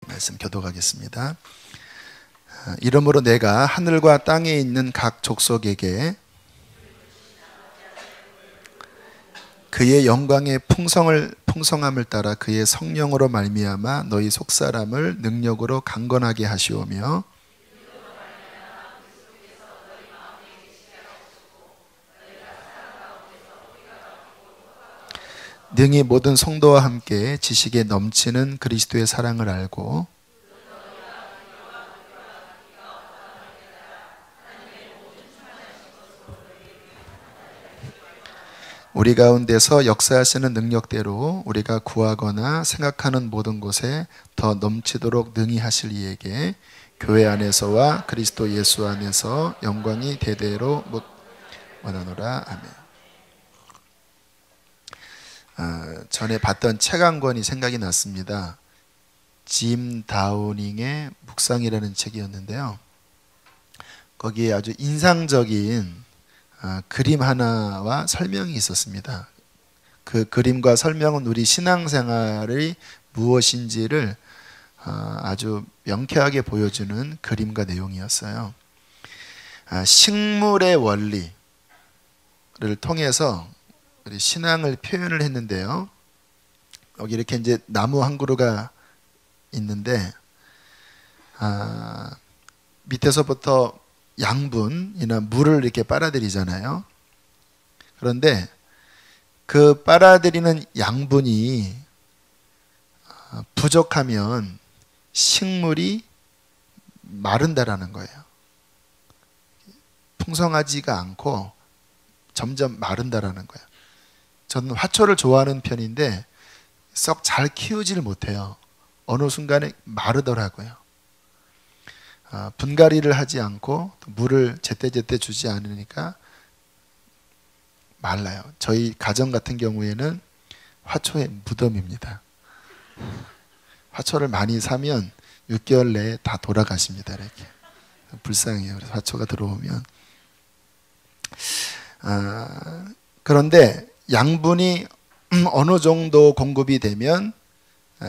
말씀 교독하겠습니다. 이러므로 내가 하늘과 땅에 있는 각 족속에게 그의 영광의 풍성함을 따라 그의 성령으로 말미암아 너희 속사람을 능력으로 강건하게 하시오며 능히 모든 성도와 함께 지식에 넘치는 그리스도의 사랑을 알고 우리 가운데서 역사하시는 능력대로 우리가 구하거나 생각하는 모든 곳에 더 넘치도록 능히 하실 이에게 교회 안에서와 그리스도 예수 안에서 영광이 대대로 원하노라. 아멘. 전에 봤던 책 한 권이 생각이 났습니다. 짐 다우닝의 묵상이라는 책이었는데요. 거기에 아주 인상적인 그림 하나와 설명이 있었습니다. 그 그림과 설명은 우리 신앙생활이 무엇인지를 아주 명쾌하게 보여주는 그림과 내용이었어요. 식물의 원리를 통해서 우리 신앙을 표현을 했는데요. 여기 이렇게 이제 나무 한 그루가 있는데 밑에서부터 양분이나 물을 이렇게 빨아들이잖아요. 그런데 그 빨아들이는 양분이 부족하면 식물이 마른다라는 거예요. 풍성하지가 않고 점점 마른다라는 거예요. 저는 화초를 좋아하는 편인데 썩 잘 키우지를 못해요. 어느 순간에 마르더라고요. 분갈이를 하지 않고 물을 제때제때 주지 않으니까 말라요. 저희 가정 같은 경우에는 화초의 무덤입니다. 화초를 많이 사면 6개월 내에 다 돌아가십니다. 이렇게 불쌍해요. 그래서 화초가 들어오면 그런데 양분이 어느 정도 공급이 되면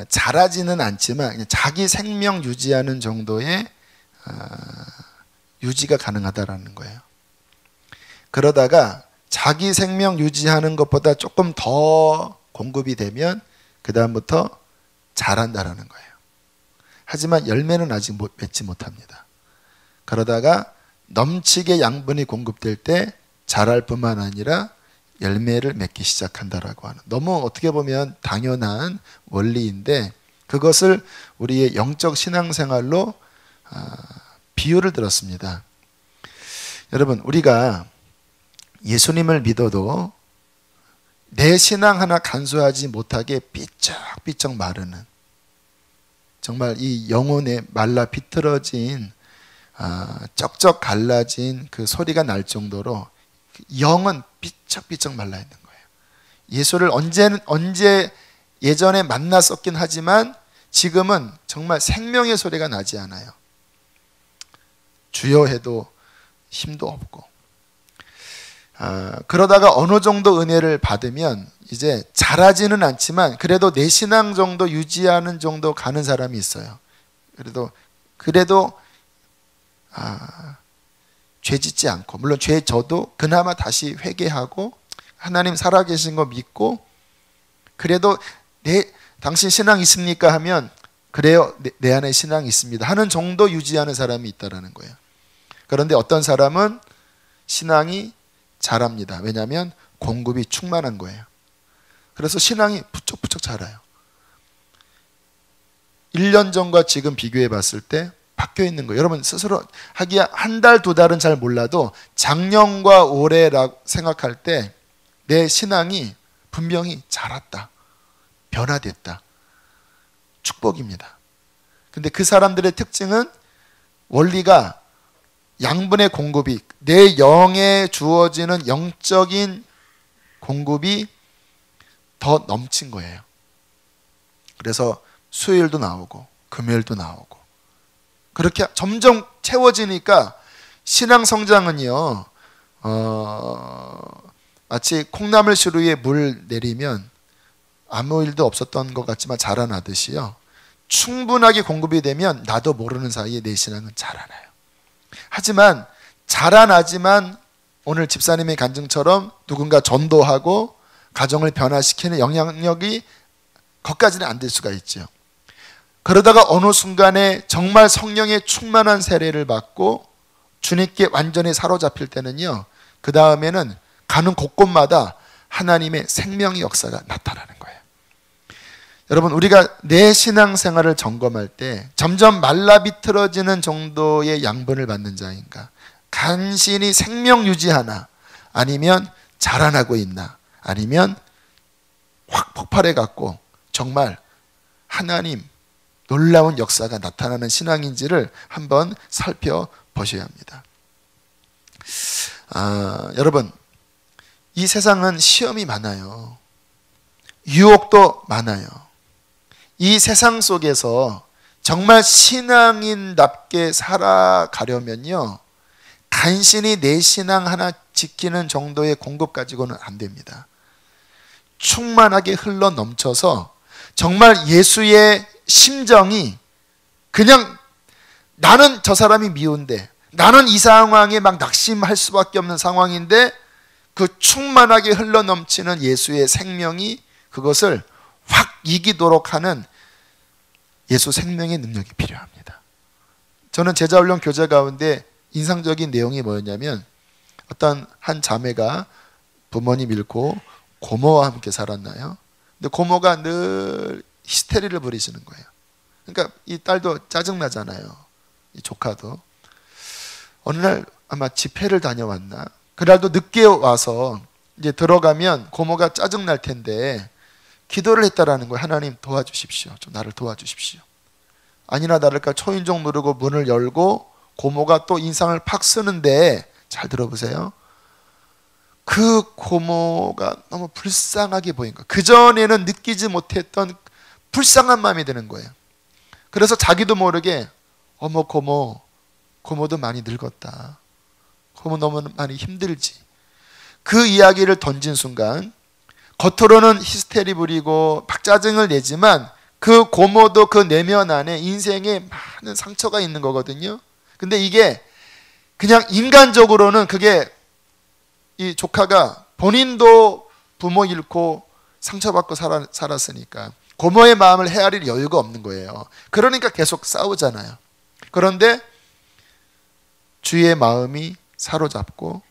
자라지는 않지만 자기 생명 유지하는 정도의 유지가 가능하다라는 거예요. 그러다가 자기 생명 유지하는 것보다 조금 더 공급이 되면 그 다음부터 자란다라는 거예요. 하지만 열매는 아직 맺지 못합니다. 그러다가 넘치게 양분이 공급될 때 자랄 뿐만 아니라 열매를 맺기 시작한다라고 하는, 너무 어떻게 보면 당연한 원리인데 그것을 우리의 영적 신앙생활로 비유를 들었습니다. 여러분, 우리가 예수님을 믿어도 내 신앙 하나 간수하지 못하게 삐쩍삐쩍 마르는, 정말 이 영혼에 말라 비틀어진 쩍쩍 갈라진 그 소리가 날 정도로 영은 삐쩍삐쩍 말라 있는 거예요. 예수를 언제 예전에 만났었긴 하지만 지금은 정말 생명의 소리가 나지 않아요. 주여 해도 힘도 없고, 그러다가 어느 정도 은혜를 받으면 이제 자라지는 않지만 그래도 내 신앙 정도 유지하는 정도 가는 사람이 있어요. 그래도 죄 짓지 않고, 물론 죄 져도 그나마 다시 회개하고 하나님 살아계신 거 믿고, 그래도 당신 신앙 있습니까 하면 그래요, 내 안에 신앙이 있습니다 하는 정도 유지하는 사람이 있다는 거예요. 그런데 어떤 사람은 신앙이 자랍니다. 왜냐하면 공급이 충만한 거예요. 그래서 신앙이 부쩍부쩍 자라요. 1년 전과 지금 비교해 봤을 때 바뀌어 있는 거예요. 여러분 스스로 하기야 한 달, 두 달은 잘 몰라도 작년과 올해라고 생각할 때 내 신앙이 분명히 자랐다, 변화됐다. 축복입니다. 근데 그 사람들의 특징은 원리가 양분의 공급이, 내 영에 주어지는 영적인 공급이 더 넘친 거예요. 그래서 수요일도 나오고 금요일도 나오고 그렇게 점점 채워지니까 신앙 성장은요, 마치 콩나물 시루에 물 내리면 아무 일도 없었던 것 같지만 자라나듯이요, 충분하게 공급이 되면 나도 모르는 사이에 내 신앙은 자라나요. 하지만 자라나지만 오늘 집사님의 간증처럼 누군가 전도하고 가정을 변화시키는 영향력이 거기까지는 안 될 수가 있죠. 그러다가 어느 순간에 정말 성령의 충만한 세례를 받고 주님께 완전히 사로잡힐 때는요, 그 다음에는 가는 곳곳마다 하나님의 생명의 역사가 나타나는 거예요. 여러분, 우리가 내 신앙생활을 점검할 때 점점 말라 비틀어지는 정도의 양분을 받는 자인가, 간신히 생명 유지하나, 아니면 자라나고 있나, 아니면 확 폭발해 갖고 정말 하나님 놀라운 역사가 나타나는 신앙인지를 한번 살펴보셔야 합니다. 여러분, 이 세상은 시험이 많아요. 유혹도 많아요. 이 세상 속에서 정말 신앙인답게 살아가려면요, 간신히 내 신앙 하나 지키는 정도의 공급 가지고는 안 됩니다. 충만하게 흘러 넘쳐서 정말 예수의 심정이 그냥 나는 저 사람이 미운데, 나는 이 상황에 막 낙심할 수밖에 없는 상황인데 그 충만하게 흘러 넘치는 예수의 생명이 그것을 확 이기도록 하는 예수 생명의 능력이 필요합니다. 저는 제자훈련 교재 가운데 인상적인 내용이 뭐였냐면, 어떤 한 자매가 부모님 잃고 고모와 함께 살았나요? 근데 고모가 늘 히스테리를 부리시는 거예요. 그러니까 이 딸도 짜증나잖아요. 이 조카도. 어느 날 아마 집회를 다녀왔나? 그날도 늦게 와서 이제 들어가면 고모가 짜증날 텐데 기도를 했다라는 거예요. 하나님 도와주십시오. 좀 나를 도와주십시오. 아니나 다를까 초인종 누르고 문을 열고 고모가 또 인상을 팍 쓰는데, 잘 들어보세요. 그 고모가 너무 불쌍하게 보인 거예요. 그전에는 느끼지 못했던 불쌍한 마음이 드는 거예요. 그래서 자기도 모르게 어머 고모도 많이 늙었다. 고모 너무 많이 힘들지. 그 이야기를 던진 순간 겉으로는 히스테리 부리고 막 짜증을 내지만 그 고모도 그 내면 안에 인생에 많은 상처가 있는 거거든요. 근데 이게 그냥 인간적으로는 그게, 이 조카가 본인도 부모 잃고 상처받고 살았으니까 고모의 마음을 헤아릴 여유가 없는 거예요. 그러니까 계속 싸우잖아요. 그런데 주의 마음이 사로잡고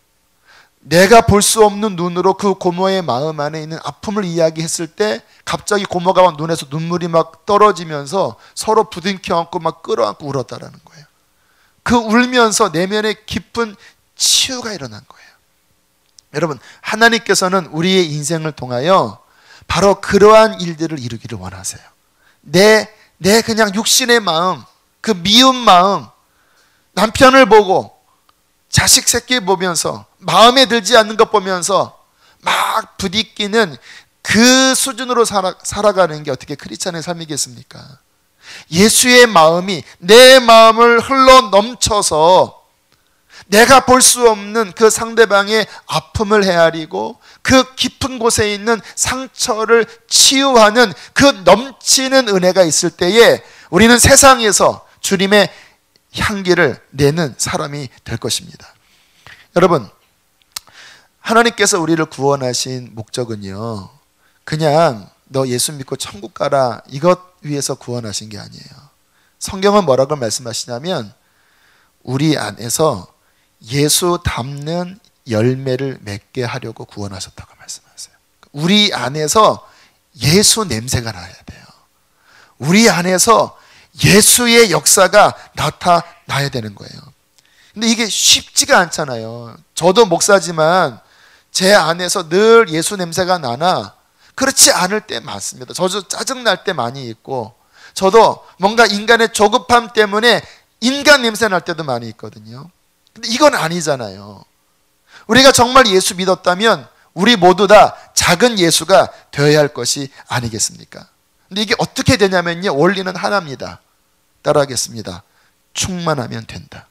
내가 볼 수 없는 눈으로 그 고모의 마음 안에 있는 아픔을 이야기했을 때 갑자기 고모가 막 눈에서 눈물이 막 떨어지면서 서로 부둥켜 안고 막 끌어안고 울었다라는 거예요. 그 울면서 내면에 깊은 치유가 일어난 거예요. 여러분, 하나님께서는 우리의 인생을 통하여 바로 그러한 일들을 이루기를 원하세요. 내 그냥 육신의 마음, 그 미운 마음, 남편을 보고 자식 새끼 보면서 마음에 들지 않는 것 보면서 막 부딪히는 그 수준으로 살아가는 게 어떻게 크리스찬의 삶이겠습니까? 예수의 마음이 내 마음을 흘러 넘쳐서 내가 볼 수 없는 그 상대방의 아픔을 헤아리고 그 깊은 곳에 있는 상처를 치유하는 그 넘치는 은혜가 있을 때에 우리는 세상에서 주님의 향기를 내는 사람이 될 것입니다. 여러분, 하나님께서 우리를 구원하신 목적은요, 그냥 너 예수 믿고 천국 가라 이것 위해서 구원하신 게 아니에요. 성경은 뭐라고 말씀하시냐면 우리 안에서 예수 닮는 열매를 맺게 하려고 구원하셨다고 말씀하세요. 우리 안에서 예수 냄새가 나야 돼요. 우리 안에서 예수의 역사가 나타나야 되는 거예요. 근데 이게 쉽지가 않잖아요. 저도 목사지만 제 안에서 늘 예수 냄새가 나나 그렇지 않을 때 많습니다. 저도 짜증날 때 많이 있고, 저도 뭔가 인간의 조급함 때문에 인간 냄새 날 때도 많이 있거든요. 근데 이건 아니잖아요. 우리가 정말 예수 믿었다면 우리 모두 다 작은 예수가 되어야 할 것이 아니겠습니까? 근데 이게 어떻게 되냐면요, 원리는 하나입니다. 따라하겠습니다. 충만하면 된다.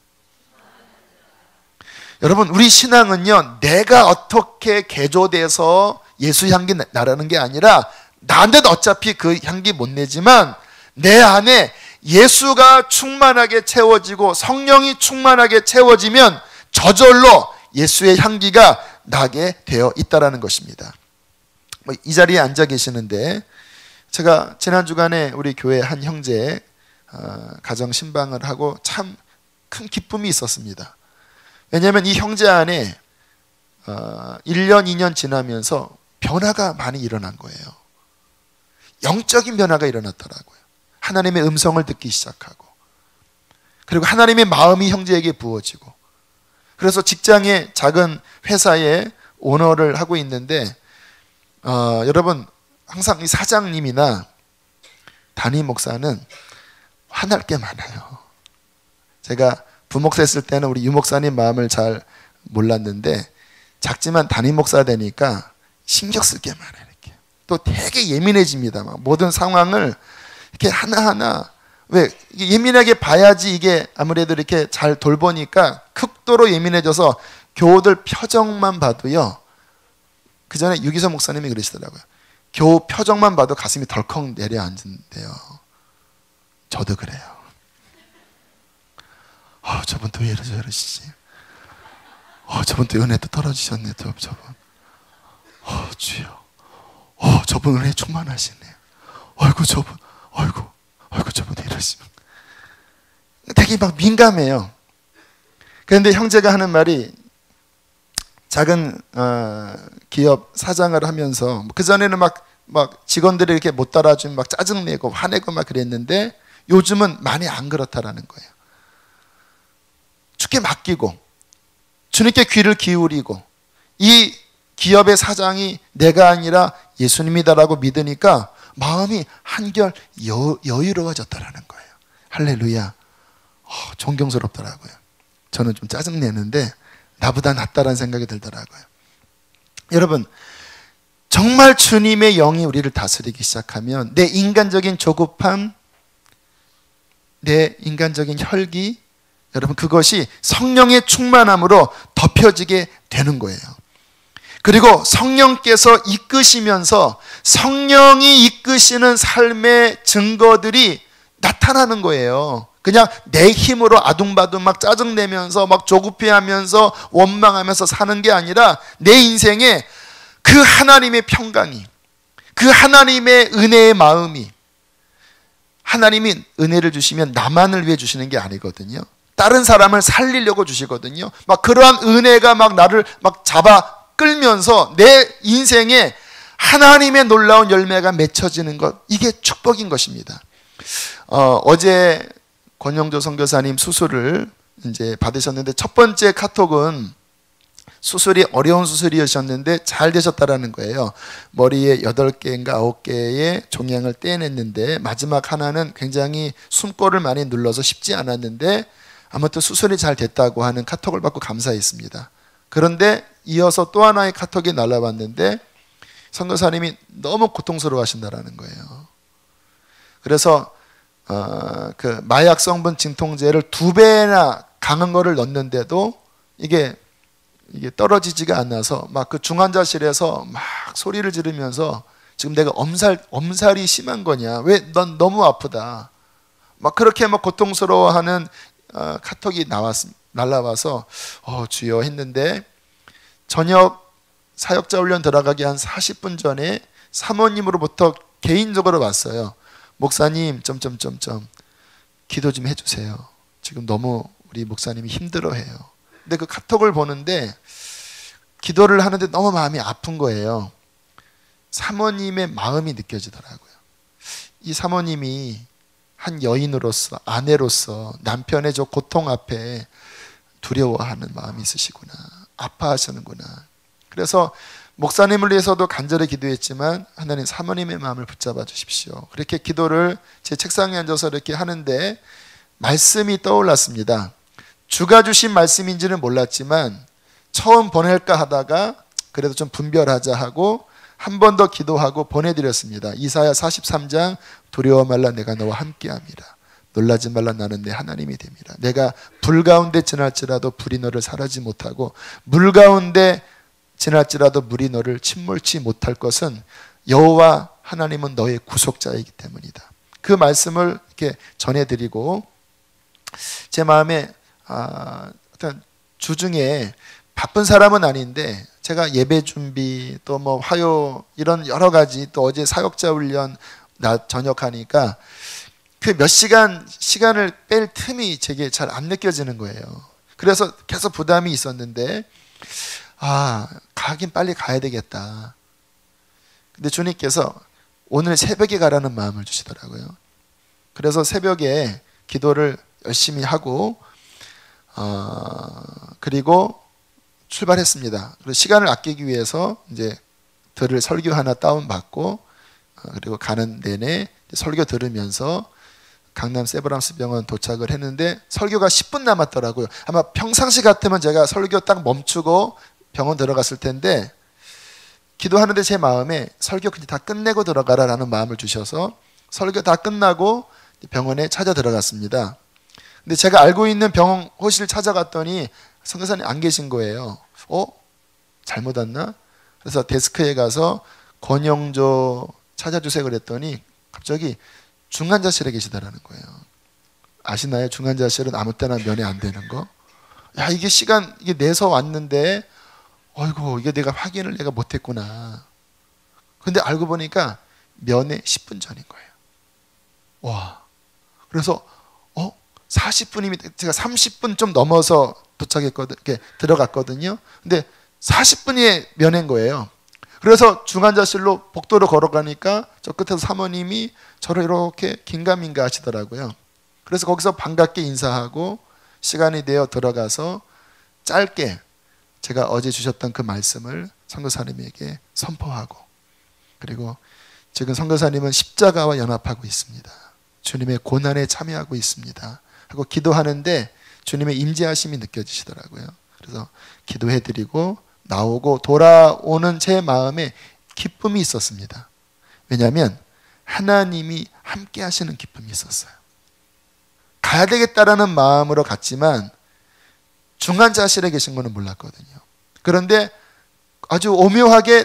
여러분, 우리 신앙은요, 내가 어떻게 개조돼서 예수 향기 나라는 게 아니라 나는 어차피 그 향기 못 내지만 내 안에 예수가 충만하게 채워지고 성령이 충만하게 채워지면 저절로 예수의 향기가 나게 되어 있다라는 것입니다. 이 자리에 앉아 계시는데 제가 지난 주간에 우리 교회 한 형제 가정 신방을 하고 참 큰 기쁨이 있었습니다. 왜냐하면 이 형제 안에 1년, 2년 지나면서 변화가 많이 일어난 거예요. 영적인 변화가 일어났더라고요. 하나님의 음성을 듣기 시작하고, 그리고 하나님의 마음이 형제에게 부어지고, 그래서 직장의 작은 회사에 오너를 하고 있는데 여러분, 항상 이 사장님이나 담임 목사는 화날 게 많아요. 제가 부목사 했을 때는 우리 유목사님 마음을 잘 몰랐는데 작지만 담임 목사 되니까 신경 쓸 게 많아요. 이렇게. 또 되게 예민해집니다. 막 모든 상황을 이렇게 하나하나, 왜 이게 예민하게 봐야지 이게 아무래도 이렇게 잘 돌보니까 극도로 예민해져서 교우들 표정만 봐도요. 그 전에 유기서 목사님이 그러시더라고요. 교우 표정만 봐도 가슴이 덜컥 내려앉는데요. 저도 그래요. 저분 또 왜 이러시지? 저분 또 은혜 또 떨어지셨네. 저분. 주여. 저분 은혜 충만하시네. 아이고 저분. 아이고 저분 이러시면 되게 막 민감해요. 그런데 형제가 하는 말이, 작은 기업 사장을 하면서 그 전에는 막 직원들이 이렇게 못 따라주면 막 짜증내고 화내고 막 그랬는데 요즘은 많이 안 그렇다라는 거예요. 주께 맡기고 주님께 귀를 기울이고 이 기업의 사장이 내가 아니라 예수님이다라고 믿으니까 마음이 한결 여유로워졌다라는 거예요. 할렐루야. 존경스럽더라고요. 저는 좀 짜증내는데 나보다 낫다라는 생각이 들더라고요. 여러분, 정말 주님의 영이 우리를 다스리기 시작하면 내 인간적인 조급함, 내 인간적인 혈기, 여러분 그것이 성령의 충만함으로 덮여지게 되는 거예요. 그리고 성령께서 이끄시면서 성령이 이끄시는 삶의 증거들이 나타나는 거예요. 그냥 내 힘으로 아둥바둥 막 짜증내면서 막 조급해하면서 원망하면서 사는 게 아니라 내 인생에 그 하나님의 평강이, 그 하나님의 은혜의 마음이, 하나님이 은혜를 주시면 나만을 위해 주시는 게 아니거든요. 다른 사람을 살리려고 주시거든요. 막 그러한 은혜가 막 나를 막 잡아 끌면서 내 인생에 하나님의 놀라운 열매가 맺혀지는 것, 이게 축복인 것입니다. 어제 권영조 선교사님 수술을 이제 받으셨는데 첫 번째 카톡은 수술이 어려운 수술이셨는데 잘 되셨다라는 거예요. 머리에 8개인가 9개의 종양을 떼냈는데 마지막 하나는 굉장히 숨골을 많이 눌러서 쉽지 않았는데 아무튼 수술이 잘 됐다고 하는 카톡을 받고 감사했습니다. 그런데 이어서 또 하나의 카톡이 날라왔는데 선교사님이 너무 고통스러워 하신다라는 거예요. 그래서 그 마약 성분 진통제를 2배나 강한 거를 넣는데도 이게 떨어지지가 않아서 막 그 중환자실에서 막 소리를 지르면서 지금 내가 엄살이 심한 거냐? 왜 넌 너무 아프다? 막 그렇게 막 고통스러워하는 카톡이 날라와서 주여 했는데 저녁 사역자 훈련 들어가기 한 40분 전에 사모님으로부터 개인적으로 왔어요. 목사님 기도 좀 해주세요. 지금 너무 우리 목사님이 힘들어해요. 근데 그 카톡을 보는데 기도를 하는데 너무 마음이 아픈 거예요. 사모님의 마음이 느껴지더라고요. 이 사모님이 한 여인으로서, 아내로서 남편의 저 고통 앞에 두려워하는 마음이 있으시구나, 아파하시는구나. 그래서 목사님을 위해서도 간절히 기도했지만 하나님 사모님의 마음을 붙잡아 주십시오. 그렇게 기도를 제 책상에 앉아서 이렇게 하는데 말씀이 떠올랐습니다. 주가 주신 말씀인지는 몰랐지만 처음 보낼까 하다가 그래도 좀 분별하자 하고 한 번 더 기도하고 보내드렸습니다. 이사야 43장 두려워 말라 내가 너와 함께함이라. 놀라지 말라 나는 내 하나님이 됨이라. 내가 불 가운데 지날지라도 불이 너를 사르지 못하고 물 가운데 지날지라도 물이 너를 침몰치 못할 것은 여호와 하나님은 너의 구속자이기 때문이다. 그 말씀을 이렇게 전해드리고, 제 마음에 어떤 주중에 바쁜 사람은 아닌데 제가 예배 준비 또 뭐 화요 이런 여러 가지 또 어제 사역자 훈련 낮 저녁 하니까 그 몇 시간을 뺄 틈이 제게 잘 안 느껴지는 거예요. 그래서 계속 부담이 있었는데 가긴 빨리 가야 되겠다. 근데 주님께서 오늘 새벽에 가라는 마음을 주시더라고요. 그래서 새벽에 기도를 열심히 하고 그리고 출발했습니다. 그리고 시간을 아끼기 위해서 이제 들을 설교 하나 다운받고 그리고 가는 내내 설교 들으면서 강남 세브란스 병원 도착을 했는데 설교가 10분 남았더라고요. 아마 평상시 같으면 제가 설교 딱 멈추고 병원 들어갔을 텐데 기도하는데 제 마음에 설교 그냥 다 끝내고 들어가라라는 마음을 주셔서 설교 다 끝나고 병원에 찾아 들어갔습니다. 근데 제가 알고 있는 병원 호실 찾아갔더니 선교사님 안 계신 거예요. 잘못 왔나? 그래서 데스크에 가서 권영조 찾아주세요 그랬더니 갑자기 중환자실에 계시다라는 거예요. 아시나요? 중환자실은 아무 때나 면회 안 되는 거. 야, 이게 시간 이게 내서 왔는데 어이구 이게 내가 확인을 내가 못했구나. 근데 알고 보니까 면회 10분 전인 거예요. 와. 그래서 40분이면 제가 30분 좀 넘어서 도착했거든, 이렇게 들어갔거든요. 근데 40분이 면회인 거예요. 그래서 중환자실로 복도로 걸어가니까 저 끝에서 사모님이 저를 이렇게 긴가민가 하시더라고요. 그래서 거기서 반갑게 인사하고 시간이 되어 들어가서 짧게 제가 어제 주셨던 그 말씀을 선교사님에게 선포하고, 그리고 지금 선교사님은 십자가와 연합하고 있습니다. 주님의 고난에 참여하고 있습니다 하고 기도하는데 주님의 임재하심이 느껴지시더라고요. 그래서 기도해드리고 나오고 돌아오는 제 마음에 기쁨이 있었습니다. 왜냐하면 하나님이 함께 하시는 기쁨이 있었어요. 가야 되겠다라는 마음으로 갔지만 중환자실에 계신 거는 몰랐거든요. 그런데 아주 오묘하게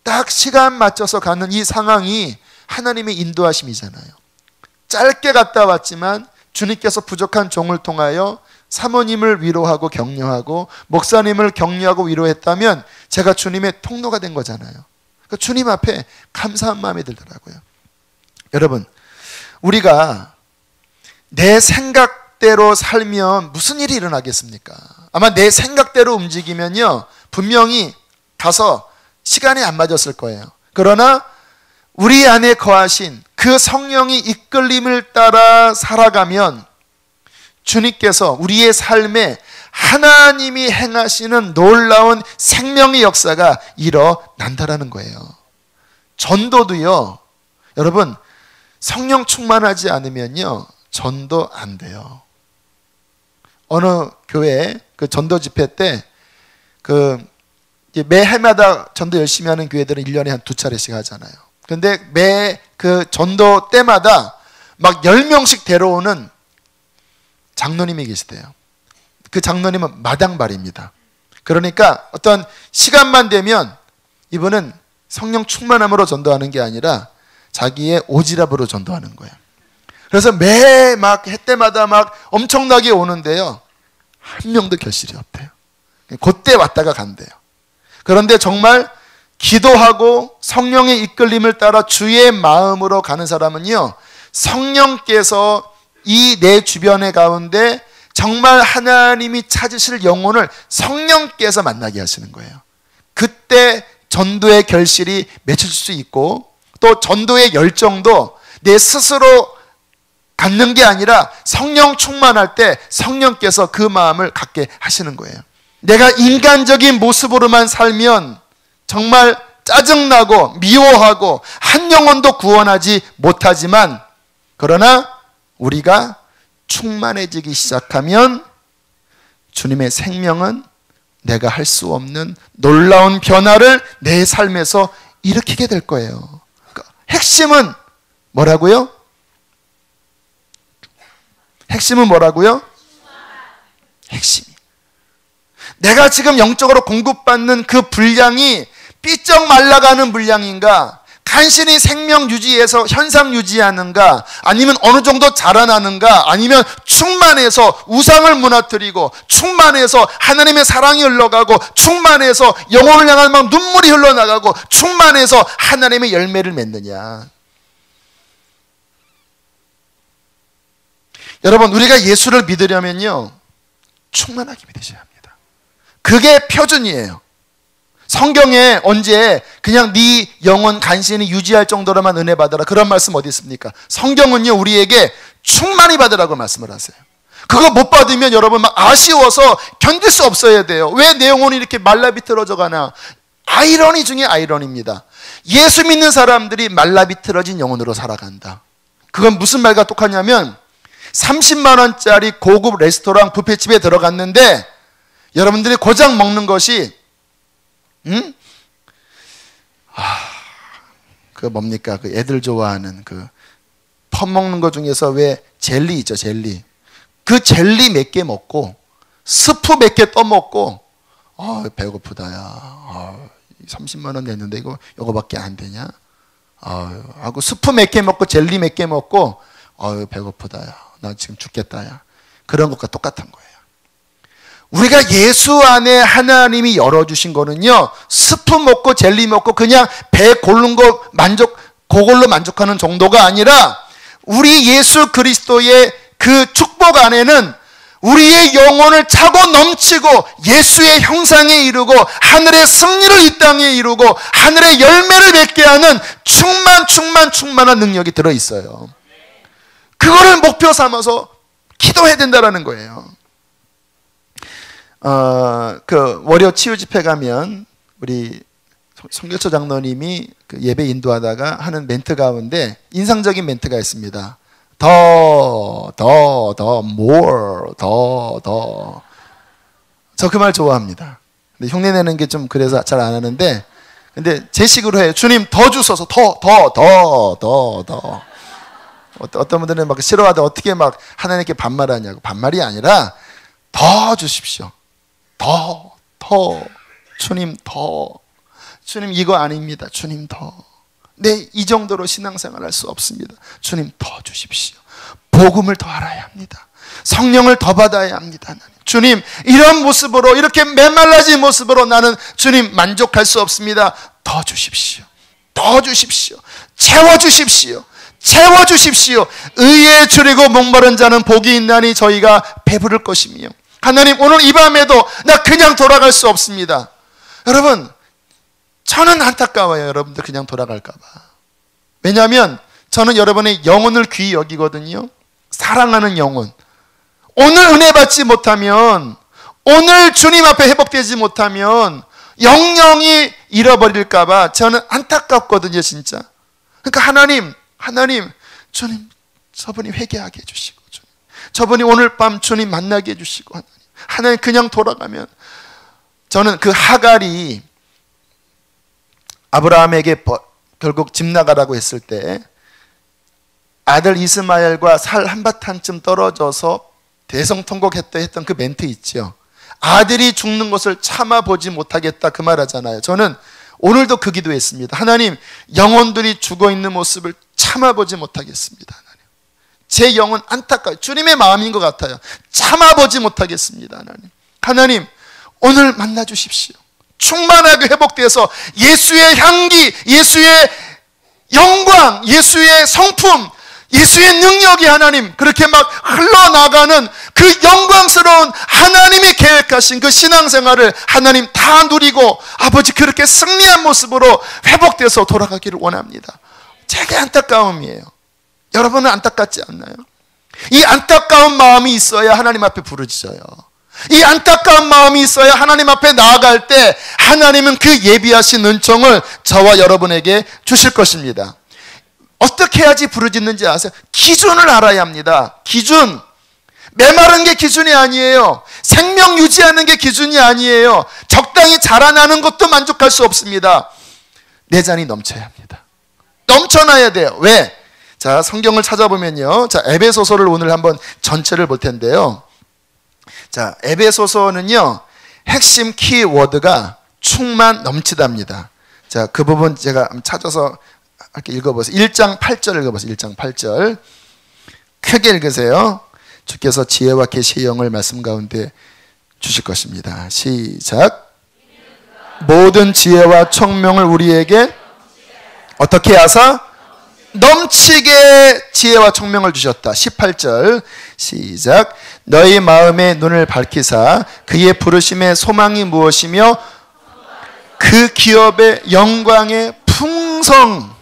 딱 시간 맞춰서 가는 이 상황이 하나님의 인도하심이잖아요. 짧게 갔다 왔지만 주님께서 부족한 종을 통하여 사모님을 위로하고 격려하고 목사님을 격려하고 위로했다면 제가 주님의 통로가 된 거잖아요. 그러니까 주님 앞에 감사한 마음이 들더라고요. 여러분, 우리가 내 생각대로 살면 무슨 일이 일어나겠습니까? 아마 내 생각대로 움직이면요 분명히 가서 시간이 안 맞았을 거예요. 그러나 우리 안에 거하신 그 성령이 이끌림을 따라 살아가면 주님께서 우리의 삶에 하나님이 행하시는 놀라운 생명의 역사가 일어난다라는 거예요. 전도도요, 여러분 성령 충만하지 않으면요 전도 안 돼요. 어느 교회 그 전도 집회 때 매 해마다 전도 열심히 하는 교회들은 1년에 한 2차례씩 하잖아요. 근데 매 그 전도 때마다 막 10명씩 데려오는 장로님이 계시대요. 그 장로님은 마당발입니다. 그러니까 어떤 시간만 되면 이분은 성령 충만함으로 전도하는 게 아니라 자기의 오지랖으로 전도하는 거예요. 그래서 매 막 해 때마다 막 엄청나게 오는데요 한 명도 결실이 없대요. 그때 왔다가 간대요. 그런데 정말 기도하고 성령의 이끌림을 따라 주의 마음으로 가는 사람은요 성령께서 이 내 주변의 가운데 정말 하나님이 찾으실 영혼을 성령께서 만나게 하시는 거예요. 그때 전도의 결실이 맺힐 수 있고 또 전도의 열정도 내 스스로 갖는 게 아니라 성령 충만할 때 성령께서 그 마음을 갖게 하시는 거예요. 내가 인간적인 모습으로만 살면 정말 짜증나고 미워하고 한 영혼도 구원하지 못하지만 그러나 우리가 충만해지기 시작하면 주님의 생명은 내가 할 수 없는 놀라운 변화를 내 삶에서 일으키게 될 거예요. 그러니까 핵심은 뭐라고요? 핵심은 뭐라고요? 핵심이. 내가 지금 영적으로 공급받는 그 분량이 삐쩍 말라가는 분량인가? 간신히 생명 유지해서 현상 유지하는가, 아니면 어느 정도 자라나는가, 아니면 충만해서 우상을 무너뜨리고, 충만해서 하나님의 사랑이 흘러가고, 충만해서 영혼을 향한 막 눈물이 흘러나가고, 충만해서 하나님의 열매를 맺느냐. 여러분, 우리가 예수를 믿으려면요, 충만하게 믿으셔야 합니다. 그게 표준이에요. 성경에 언제 그냥 네 영혼 간신히 유지할 정도로만 은혜 받아라, 그런 말씀 어디 있습니까? 성경은요, 우리에게 충만히 받으라고 말씀을 하세요. 그거 못 받으면 여러분 막 아쉬워서 견딜 수 없어야 돼요. 왜 내 영혼이 이렇게 말라비틀어져 가나? 아이러니 중에 아이러니입니다. 예수 믿는 사람들이 말라비틀어진 영혼으로 살아간다. 그건 무슨 말과 똑같냐면 30만 원짜리 고급 레스토랑 뷔페집에 들어갔는데 여러분들이 고작 먹는 것이 그 뭡니까? 그 애들 좋아하는 그 퍼먹는 것 중에서 왜 젤리 있죠, 젤리. 그 젤리 몇 개 먹고 스프 몇 개 떠먹고 배고프다 야. 30만 원 냈는데 이거밖에 안 되냐? 하고 스프 몇 개 먹고 젤리 몇 개 먹고 배고프다 야. 나 지금 죽겠다 야. 그런 것과 똑같은 거예요. 우리가 예수 안에 하나님이 열어주신 거는요, 스프 먹고 젤리 먹고 그냥 배 고른 거 그걸로 만족하는 정도가 아니라 우리 예수 그리스도의 그 축복 안에는 우리의 영혼을 차고 넘치고 예수의 형상에 이루고 하늘의 승리를 이 땅에 이루고 하늘의 열매를 맺게 하는 충만한 능력이 들어있어요. 그거를 목표 삼아서 기도해야 된다는 거예요. 그 월요 치유 집회 가면 우리 송교초 장로님이 그 예배 인도하다가 하는 멘트 가운데 인상적인 멘트가 있습니다. more. 저 그 말 좋아합니다. 근데 흉내 내는 게 좀 그래서 잘 안 하는데, 근데 제 식으로 해요. 주님 더 주소서. 더. 어떤 분들은 막 싫어하다 어떻게 막 하나님께 반말하냐고. 반말이 아니라 더 주십시오. 더. 주님 더. 주님 이거 아닙니다. 주님 더. 네, 이 정도로 신앙생활 할 수 없습니다. 주님 더 주십시오. 복음을 더 알아야 합니다. 성령을 더 받아야 합니다. 주님 이런 모습으로, 이렇게 메말라진 모습으로 나는 주님 만족할 수 없습니다. 더 주십시오. 채워주십시오. 의에 줄이고 목마른 자는 복이 있나니 저희가 배부를 것이며. 하나님 오늘 이 밤에도 나 그냥 돌아갈 수 없습니다. 여러분, 저는 안타까워요. 여러분들 그냥 돌아갈까 봐. 왜냐하면 저는 여러분의 영혼을 귀히 여기거든요. 사랑하는 영혼. 오늘 은혜 받지 못하면, 오늘 주님 앞에 회복되지 못하면 영영이 잃어버릴까 봐 저는 안타깝거든요, 진짜. 그러니까 하나님, 주님 저분이 회개하게 해주시고, 주님 저분이 오늘 밤 주님 만나게 해주시고, 하나님 그냥 돌아가면. 저는 그 하갈이 아브라함에게 결국 집 나가라고 했을 때 아들 이스마엘과 살 한바탕쯤 떨어져서 대성통곡했던 그 멘트 있죠. 아들이 죽는 것을 참아보지 못하겠다, 그 말 하잖아요. 저는 오늘도 그 기도했습니다. 하나님, 영혼들이 죽어있는 모습을 참아보지 못하겠습니다. 하나님, 제 영혼 안타까워요. 주님의 마음인 것 같아요. 참아보지 못하겠습니다. 하나님 오늘 만나주십시오. 충만하게 회복돼서 예수의 향기, 예수의 영광, 예수의 성품, 예수의 능력이 하나님 그렇게 막 흘러나가는 그 영광스러운 하나님이 계획하신 그 신앙생활을 하나님 다 누리고 아버지 그렇게 승리한 모습으로 회복돼서 돌아가기를 원합니다. 제게 안타까움이에요. 여러분은 안타깝지 않나요? 이 안타까운 마음이 있어야 하나님 앞에 부르짖어요. 이 안타까운 마음이 있어야 하나님 앞에 나아갈 때 하나님은 그 예비하신 은총을 저와 여러분에게 주실 것입니다. 어떻게 해야지 부르짖는지 아세요? 기준을 알아야 합니다. 기준. 메마른 게 기준이 아니에요. 생명 유지하는 게 기준이 아니에요. 적당히 자라나는 것도 만족할 수 없습니다. 내 잔이 넘쳐야 합니다. 넘쳐나야 돼요. 왜? 자, 성경을 찾아보면요. 자, 에베소서를 오늘 한번 전체를 볼 텐데요. 자, 에베소서는요, 핵심 키워드가 충만 넘치답니다. 자, 그 부분 제가 찾아서 이렇게 읽어보세요. 1장 8절 읽어보세요. 1장 8절 크게 읽으세요. 주께서 지혜와 계시의 영을 말씀 가운데 주실 것입니다. 시작. 모든 지혜와 총명을 우리에게 어떻게 하사? 넘치게 지혜와 총명을 주셨다. 18절 시작. 너희 마음의 눈을 밝히사 그의 부르심의 소망이 무엇이며 그 기업의 영광의 풍성,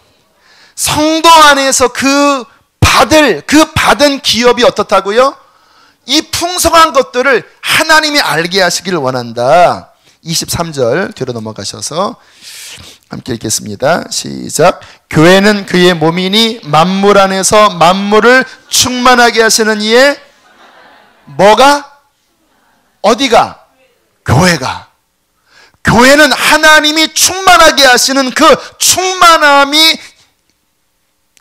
성도 안에서 그 받은 기업이 어떻다고요? 이 풍성한 것들을 하나님이 알게 하시기를 원한다. 23절 뒤로 넘어가셔서 함께 읽겠습니다. 시작. 교회는 그의 몸이니 만물 안에서 만물을 충만하게 하시는 이의 뭐가? 어디가? 교회가. 교회는 하나님이 충만하게 하시는 그 충만함이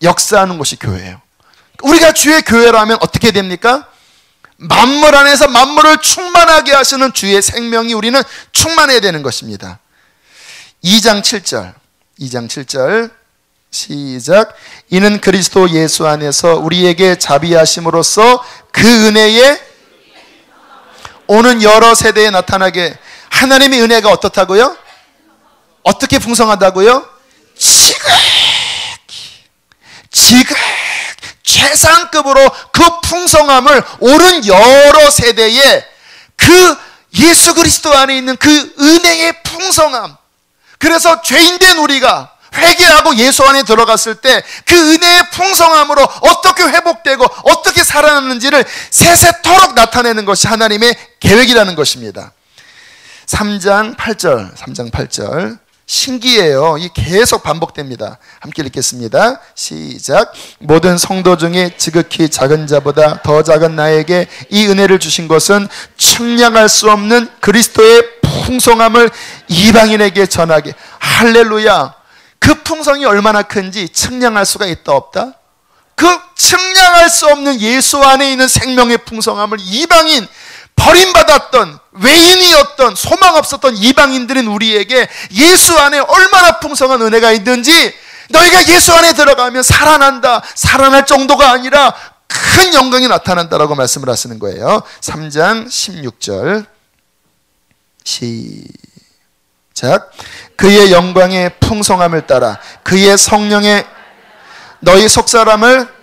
역사하는 곳이 교회예요. 우리가 주의 교회라면 어떻게 됩니까? 만물 안에서 만물을 충만하게 하시는 주의 생명이 우리는 충만해야 되는 것입니다. 2장 7절 시작. 이는 그리스도 예수 안에서 우리에게 자비하심으로써 그 은혜에 오는 여러 세대에 나타나게. 하나님의 은혜가 어떻다고요? 어떻게 풍성하다고요? 지극 최상급으로 그 풍성함을 오는 여러 세대에 그 예수 그리스도 안에 있는 그 은혜의 풍성함. 그래서 죄인된 우리가 회개하고 예수 안에 들어갔을 때 그 은혜의 풍성함으로 어떻게 회복되고 어떻게 살아났는지를 세세토록 나타내는 것이 하나님의 계획이라는 것입니다. 3장 8절 신기해요. 이 계속 반복됩니다. 함께 읽겠습니다. 시작. 모든 성도 중에 지극히 작은 자보다 더 작은 나에게 이 은혜를 주신 것은 측량할 수 없는 그리스도의 풍성함을 이방인에게 전하게. 할렐루야. 그 풍성이 얼마나 큰지 측량할 수가 있다 없다? 그 측량할 수 없는 예수 안에 있는 생명의 풍성함을 이방인, 버림받았던 외인이었던 소망 없었던 이방인들인 우리에게 예수 안에 얼마나 풍성한 은혜가 있는지, 너희가 예수 안에 들어가면 살아난다, 살아날 정도가 아니라 큰 영광이 나타난다라고 말씀을 하시는 거예요. 3장 16절 시작. 그의 영광의 풍성함을 따라 그의 성령의 너희 속사람을.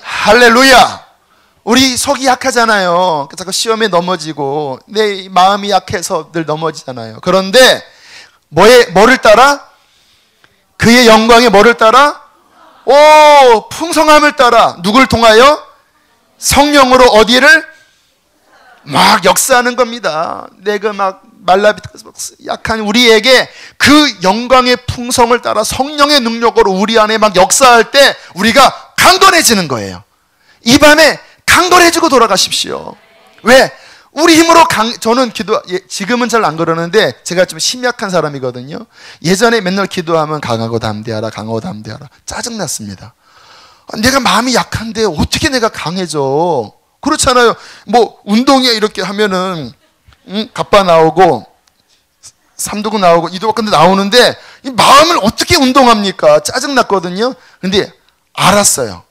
할렐루야. 우리 속이 약하잖아요. 자꾸 시험에 넘어지고 내 마음이 약해서 늘 넘어지잖아요. 그런데 뭐를 따라? 그의 영광의 뭐를 따라? 풍성함을 따라. 누굴 통하여? 성령으로 어디를? 막 역사하는 겁니다. 내가 막 약한 우리에게 그 영광의 풍성을 따라 성령의 능력으로 우리 안에 막 역사할 때 우리가 강건해지는 거예요. 이 밤에 강건해지고 돌아가십시오. 왜? 우리 힘으로 저는 지금은 잘 안 그러는데 제가 좀 심약한 사람이거든요. 예전에 맨날 기도하면 강하고 담대하라, 강하고 담대하라. 짜증났습니다. 내가 마음이 약한데 어떻게 내가 강해져? 그렇잖아요. 뭐 운동이야 이렇게 하면은 갑바 나오고 삼두근 나오고 이두박근데 나오는데 이 마음을 어떻게 운동합니까? 짜증났거든요. 근데 알았어요.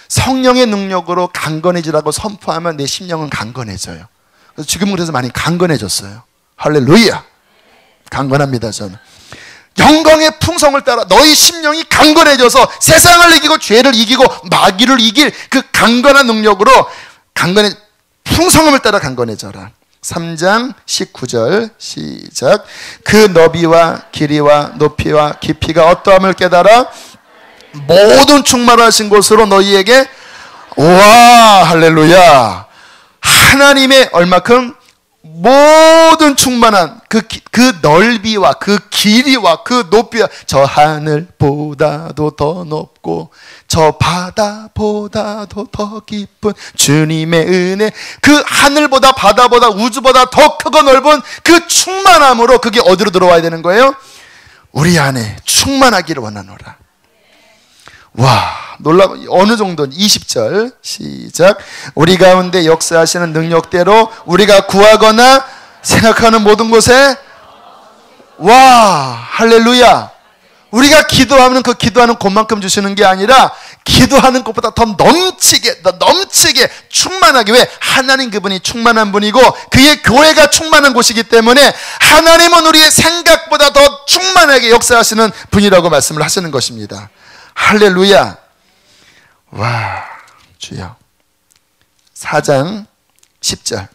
성령의 능력으로 강건해지라고 선포하면 내 심령은 강건해져요. 그래서 지금은 그래서 많이 강건해졌어요. 할렐루야. 강건합니다. 저는 영광의 풍성을 따라 너희 심령이 강건해져서 세상을 이기고 죄를 이기고 마귀를 이길 그 강건한 능력으로 풍성함을 따라 강건해져라. 3장 19절 시작. 그 너비와 길이와 높이와 깊이가 어떠함을 깨달아 모든 충만하신 곳으로 너희에게. 와, 할렐루야. 하나님의 얼마큼 모든 충만한 그 넓이와 그 길이와 그 높이와 저 하늘보다도 더 높고 저 바다보다도 더 깊은 주님의 은혜, 그 하늘보다 바다보다 우주보다 더 크고 넓은 그 충만함으로 그게 어디로 들어와야 되는 거예요? 우리 안에 충만하기를 원하노라. 와, 놀라워. 어느 정도? 20절 시작. 우리 가운데 역사하시는 능력대로 우리가 구하거나 생각하는 모든 곳에. 와, 할렐루야. 우리가 기도하면 그 기도하는 것만큼 주시는 게 아니라 기도하는 것보다 더 넘치게 충만하게. 왜? 하나님 그분이 충만한 분이고 그의 교회가 충만한 곳이기 때문에 하나님은 우리의 생각보다 더 충만하게 역사하시는 분이라고 말씀을 하시는 것입니다. 할렐루야. 와, 주여. 4장 10절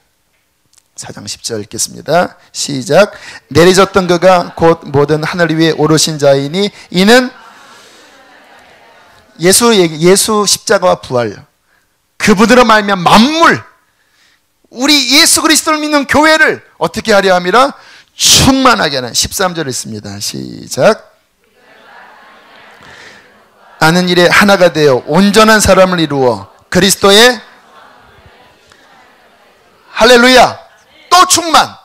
읽겠습니다. 시작. 내리졌던 그가 곧 모든 하늘 위에 오르신 자이니 이는 예수 십자가와 부활, 그분으로 말미암아 만물, 우리 예수 그리스도를 믿는 교회를 어떻게 하려 함이라? 충만하게 하는. 13절 있습니다. 시작. 아는 일에 하나가 되어 온전한 사람을 이루어 그리스도의 할렐루야. 또 충만.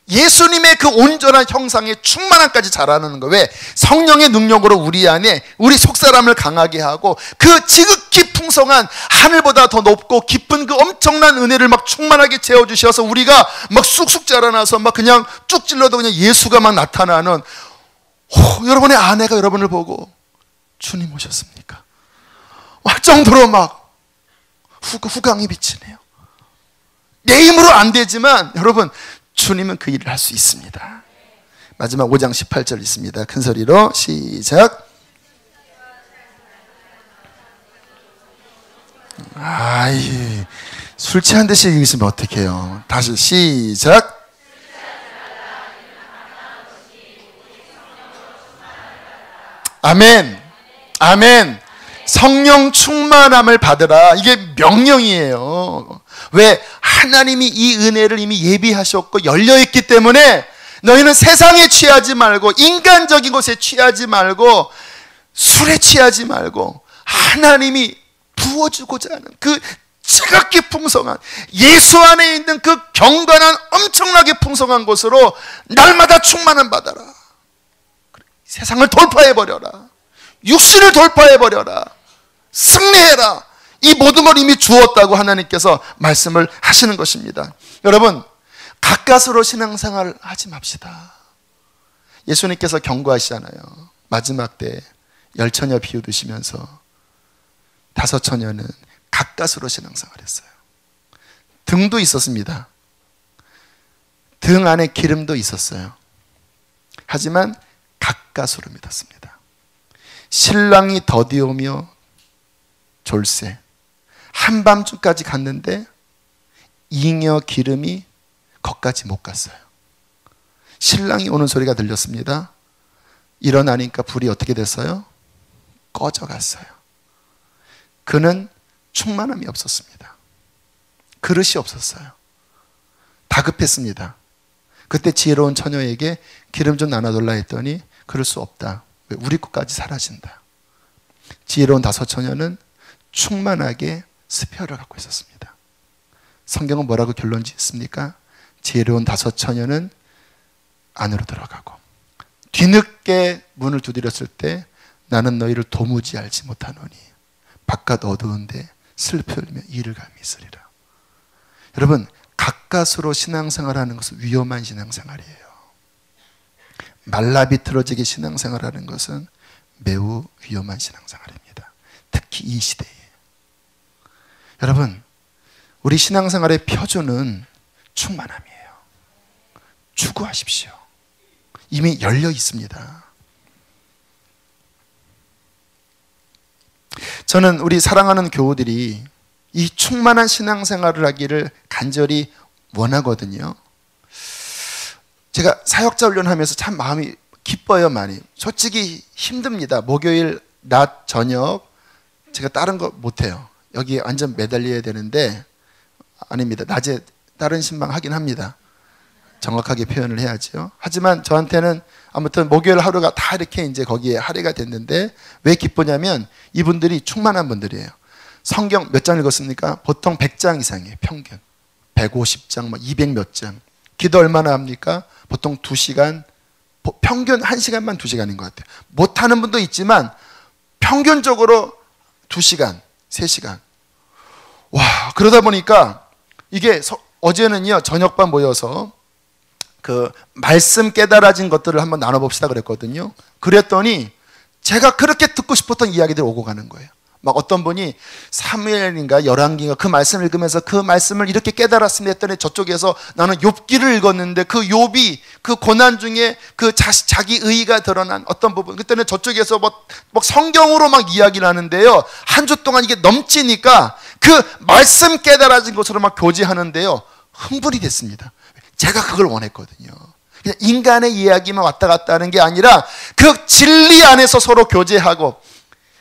예수님의 그 온전한 형상의 충만함까지 자라는 거. 왜? 성령의 능력으로 우리 안에 우리 속사람을 강하게 하고 그 지극히 풍성한 하늘보다 더 높고 깊은 그 엄청난 은혜를 막 충만하게 채워주셔서 우리가 막 쑥쑥 자라나서 막 그냥 쭉 찔러도 그냥 예수가 막 나타나는, 여러분의 아내가 여러분을 보고 주님 오셨습니까? 할 정도로 막 후광이 비치네요. 내 힘으로 안 되지만 여러분 주님은 그 일을 할 수 있습니다. 마지막 5장 18절 있습니다. 큰 소리로 시작. 술 취한 듯이 읽으시면 어떡해요. 다시 시작. 아멘. 아멘. 성령 충만함을 받으라. 이게 명령이에요. 왜? 하나님이 이 은혜를 이미 예비하셨고 열려있기 때문에 너희는 세상에 취하지 말고 인간적인 것에 취하지 말고 술에 취하지 말고 하나님이 부어주고자 하는 그 지극히 풍성한 예수 안에 있는 그 경건한 엄청나게 풍성한 곳으로 날마다 충만함 받아라. 세상을 돌파해버려라. 육신을 돌파해버려라. 승리해라. 이 모든 걸 이미 주었다고 하나님께서 말씀을 하시는 것입니다. 여러분, 가까스로 신앙생활을 하지 맙시다. 예수님께서 경고하시잖아요. 마지막 때 열처녀 비유 드시면서 5처녀는 가까스로 신앙생활을 했어요. 등도 있었습니다. 등 안에 기름도 있었어요. 하지만 가까스로 믿었습니다. 신랑이 더디오며 졸세, 한밤중까지 갔는데 잉여 기름이 거기까지 못 갔어요. 신랑이 오는 소리가 들렸습니다. 일어나니까 불이 어떻게 됐어요? 꺼져갔어요. 그는 충만함이 없었습니다. 그릇이 없었어요. 다급했습니다. 그때 지혜로운 처녀에게 기름 좀 나눠달라 했더니 그럴 수 없다. 왜? 우리 것까지 사라진다. 지혜로운 5처녀는 충만하게 스페어를 갖고 있었습니다. 성경은 뭐라고 결론 짓습니까? 지혜로운 5처녀는 안으로 들어가고 뒤늦게 문을 두드렸을 때 나는 너희를 도무지 알지 못하노니 바깥 어두운데 슬피 흘리며 이를 감히 있으리라. 여러분, 가까스로 신앙생활하는 것은 위험한 신앙생활이에요. 말라비틀어지게 신앙생활하는 것은 매우 위험한 신앙생활입니다. 특히 이 시대에. 여러분, 우리 신앙생활의 표준은 충만함이에요. 추구하십시오. 이미 열려 있습니다. 저는 우리 사랑하는 교우들이 이 충만한 신앙생활을 하기를 간절히 원하거든요. 제가 사역자 훈련하면서 참 마음이 기뻐요. 많이. 솔직히 힘듭니다. 목요일 낮 저녁 제가 다른 거 못해요. 여기에 완전 매달려야 되는데 아닙니다. 낮에 다른 신방 하긴 합니다. 정확하게 표현을 해야죠. 하지만 저한테는 아무튼 목요일 하루가 다 이렇게 이제 거기에 할애가 됐는데 왜 기쁘냐면 이분들이 충만한 분들이에요. 성경 몇 장 읽었습니까? 보통 100장 이상이에요. 평균 150장, 200 몇 장. 기도 얼마나 합니까? 보통 2시간, 평균 1시간만 2시간인 것 같아요. 못하는 분도 있지만 평균적으로 2시간, 3시간. 와, 그러다 보니까 이게 어제는요 저녁반 모여서 그 말씀 깨달아진 것들을 한번 나눠봅시다 그랬거든요. 그랬더니 제가 그렇게 듣고 싶었던 이야기들이 오고 가는 거예요. 막 어떤 분이 사무엘인가 열왕기인가 그 말씀을 읽으면서 그 말씀을 이렇게 깨달았습니다 했더니 저쪽에서 나는 욥기를 읽었는데 그 욥이 그 고난 중에 그 자기 의의가 드러난 어떤 부분, 그때는 저쪽에서 막 성경으로 막 이야기를 하는데요, 한 주 동안 이게 넘치니까 그 말씀 깨달아진 것으로 막 교제하는데요, 흥분이 됐습니다. 제가 그걸 원했거든요. 그냥 인간의 이야기만 왔다 갔다 하는 게 아니라 그 진리 안에서 서로 교제하고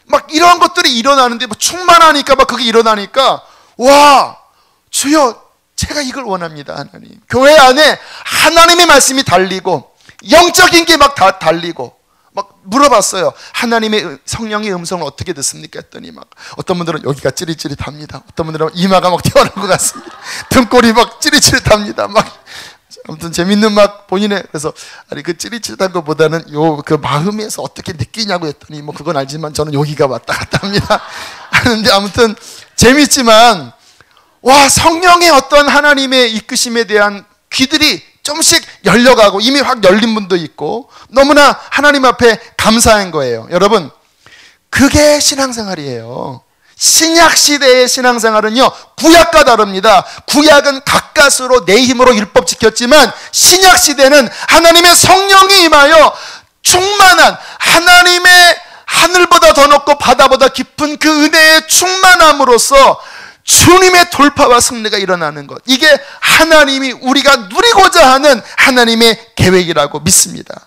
막 이런 것들이 일어나는데 뭐 충만하니까 막 그게 일어나니까 와, 주여 제가 이걸 원합니다. 하나님, 교회 안에 하나님의 말씀이 달리고 영적인 게 막 다 달리고 막 물어봤어요. 하나님의 성령의 음성을 어떻게 듣습니까? 했더니 막 어떤 분들은 여기가 찌릿찌릿합니다. 어떤 분들은 이마가 막 튀어나올 것 같습니다. 등골이 막 찌릿찌릿합니다. 막 아무튼 재밌는 막 본인의, 그래서 아니 그 찌릿찌릿한 것보다는 요 그 마음에서 어떻게 느끼냐고 했더니 뭐 그건 알지만 저는 여기가 왔다 갔다 합니다 하는데, 아무튼 재밌지만 와, 성령의 어떤 하나님의 이끄심에 대한 귀들이 조금씩 열려가고 이미 확 열린 분도 있고 너무나 하나님 앞에 감사한 거예요. 여러분, 그게 신앙생활이에요. 신약시대의 신앙생활은요, 구약과 다릅니다. 구약은 가까스로 내 힘으로 율법 지켰지만 신약시대는 하나님의 성령이 임하여 충만한 하나님의 하늘보다 더 높고 바다보다 깊은 그 은혜의 충만함으로써 주님의 돌파와 승리가 일어나는 것, 이게 하나님이 우리가 누리고자 하는 하나님의 계획이라고 믿습니다.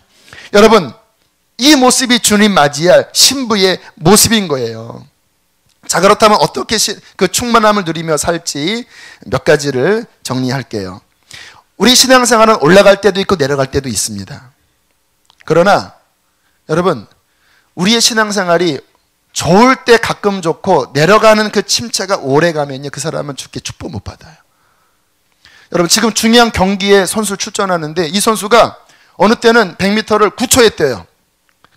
여러분, 이 모습이 주님 맞이할 신부의 모습인 거예요. 자, 그렇다면 어떻게 그 충만함을 누리며 살지 몇 가지를 정리할게요. 우리 신앙생활은 올라갈 때도 있고 내려갈 때도 있습니다. 그러나 여러분, 우리의 신앙생활이 좋을 때 가끔 좋고 내려가는 그 침체가 오래 가면요, 그 사람은 주께 축복 못 받아요. 여러분, 지금 중요한 경기에 선수 출전하는데 이 선수가 어느 때는 100m를 9초에 뛰어요.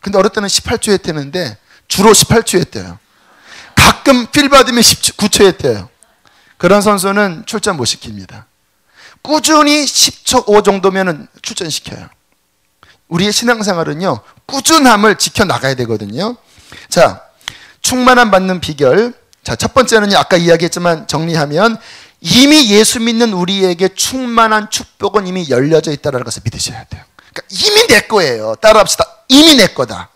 근데 어느 때는 18초에 뛰는데 주로 18초에 뛰어요. 가끔 필 받으면 9초에 뛰어요. 그런 선수는 출전 못 시킵니다. 꾸준히 10초 5 정도면 출전시켜요. 우리의 신앙생활은요, 꾸준함을 지켜나가야 되거든요. 자, 충만함 받는 비결. 자, 첫 번째는요, 아까 이야기했지만 정리하면 이미 예수 믿는 우리에게 충만한 축복은 이미 열려져 있다는 것을 믿으셔야 돼요. 그러니까 이미 내 거예요. 따라합시다. 이미 내 거다.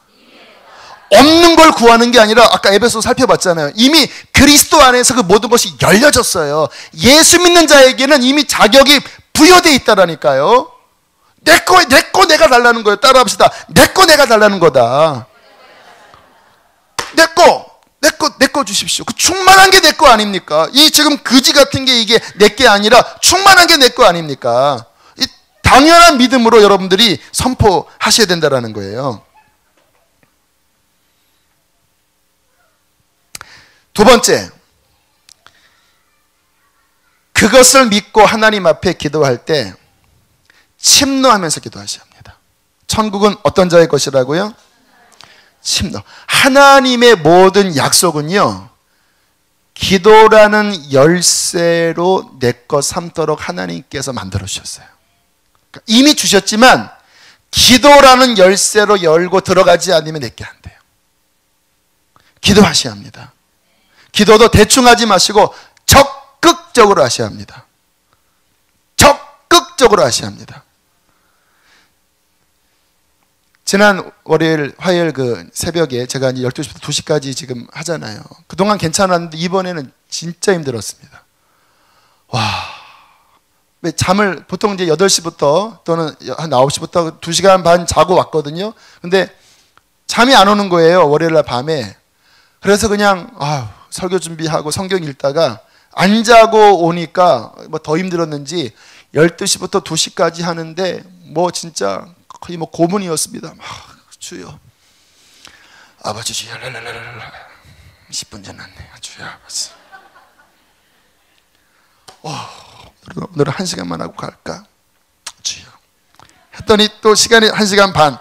없는 걸 구하는 게 아니라 아까 에베소 살펴봤잖아요. 이미 그리스도 안에서 그 모든 것이 열려졌어요. 예수 믿는 자에게는 이미 자격이 부여되어 있다라니까요. 내 거 내가 달라는 거예요. 따라합시다. 내 거 내가 달라는 거다. 내 거 주십시오. 그 충만한 게 내 거 아닙니까? 이 지금 그지 같은 게 이게 내 게 아니라 충만한 게 내 거 아닙니까? 이 당연한 믿음으로 여러분들이 선포하셔야 된다라는 거예요. 두 번째, 그것을 믿고 하나님 앞에 기도할 때 침노하면서 기도하셔야 합니다. 천국은 어떤 자의 것이라고요? 침노. 하나님의 모든 약속은요, 기도라는 열쇠로 내 것 삼도록 하나님께서 만들어 주셨어요. 그러니까 이미 주셨지만 기도라는 열쇠로 열고 들어가지 않으면 내게 안 돼요. 기도하셔야 합니다. 기도도 대충 하지 마시고 적극적으로 하셔야 합니다. 적극적으로 하셔야 합니다. 지난 월요일, 화요일 그 새벽에 제가 이제 12시부터 2시까지 지금 하잖아요. 그동안 괜찮았는데 이번에는 진짜 힘들었습니다. 와. 왜 잠을 보통 이제 8시부터 또는 한 9시부터 2시간 반 자고 왔거든요. 근데 잠이 안 오는 거예요. 월요일 날 밤에. 그래서 그냥 설교 준비하고 성경 읽다가 안 자고 오니까 뭐 더 힘들었는지 12시부터 2시까지 하는데 뭐 진짜 거의 뭐 고문이었습니다. 주여, 아버지 주여, 10분 지났네. 주여 아버지. 오늘은 1시간만 하고 갈까? 주여. 했더니 또 시간이 1시간 반.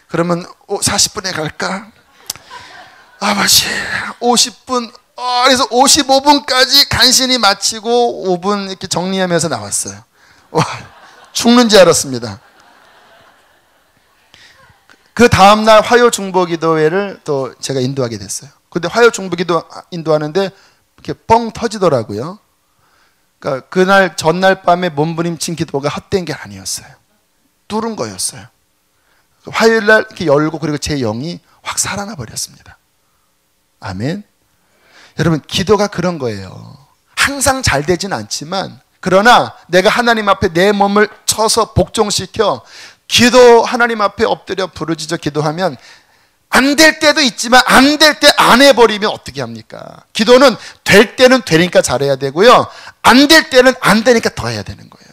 그러면 40분에 갈까? 아버지, 50분. 그래서 55분까지 간신히 마치고 5분 이렇게 정리하면서 나왔어요. 와, 죽는 줄 알았습니다. 그 다음날 화요 중보기도회를 또 제가 인도하게 됐어요. 근데 화요 중보기도 인도하는데 이렇게 뻥 터지더라고요. 그러니까 그날 전날 밤에 몸부림친 기도가 헛된 게 아니었어요. 뚫은 거였어요. 화요일날 이렇게 열고 그리고 제 영이 확 살아나 버렸습니다. 아멘. 여러분, 기도가 그런 거예요. 항상 잘 되진 않지만, 그러나 내가 하나님 앞에 내 몸을 쳐서 복종시켜 기도 하나님 앞에 엎드려 부르짖어 기도하면 안 될 때도 있지만 안 될 때 안 해버리면 어떻게 합니까? 기도는 될 때는 되니까 잘해야 되고요, 안 될 때는 안 되니까 더 해야 되는 거예요.